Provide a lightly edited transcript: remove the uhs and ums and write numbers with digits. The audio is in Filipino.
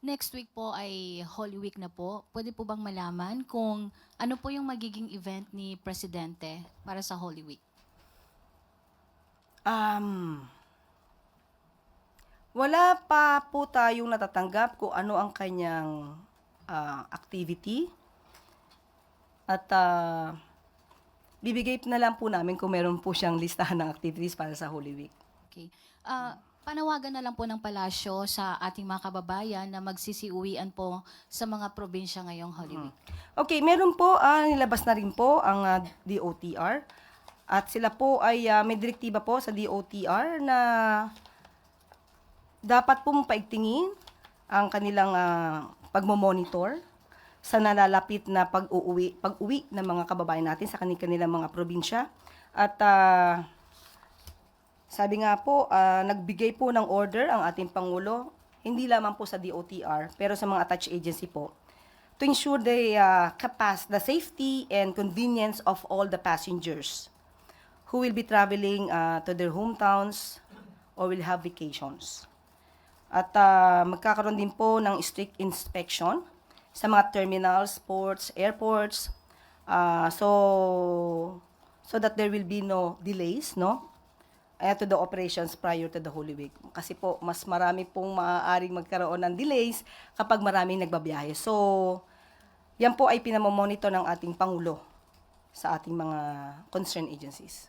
Next week po ay Holy Week na po. Pwede po bang malaman kung ano po yung magiging event ni Presidente para sa Holy Week? Um, Wala pa po tayong natatanggap kung ano ang kanyang activity. At bibigay na lang po namin kung meron po siyang listahan ng activities para sa Holy Week. Okay. Panawagan na lang po ng palasyo sa ating mga kababayan na magsisiuwian po sa mga probinsya ngayong Holy Week. Okay, meron po, nilabas na rin po ang DOTR. At sila po ay may direktiba po sa DOTR na dapat pong paigtingin ang kanilang pagmomonitor sa nalalapit na pag-uwi ng mga kababayan natin sa kanilang mga probinsya. At sabi nga po, nagbigay po ng order ang ating Pangulo, hindi lamang po sa DOTR, pero sa mga attached agency po, to ensure the safety and convenience of all the passengers who will be traveling to their hometowns or will have vacations. At magkakaroon din po ng strict inspection sa mga terminals, ports, airports, so that there will be no delays, no? To the operations prior to the Holy Week. Kasi po, mas marami pong maaaring magkaroon ng delays kapag maraming nagbabiyahe. So, yan po ay pinamomonitor ng ating Pangulo sa ating mga concerned agencies.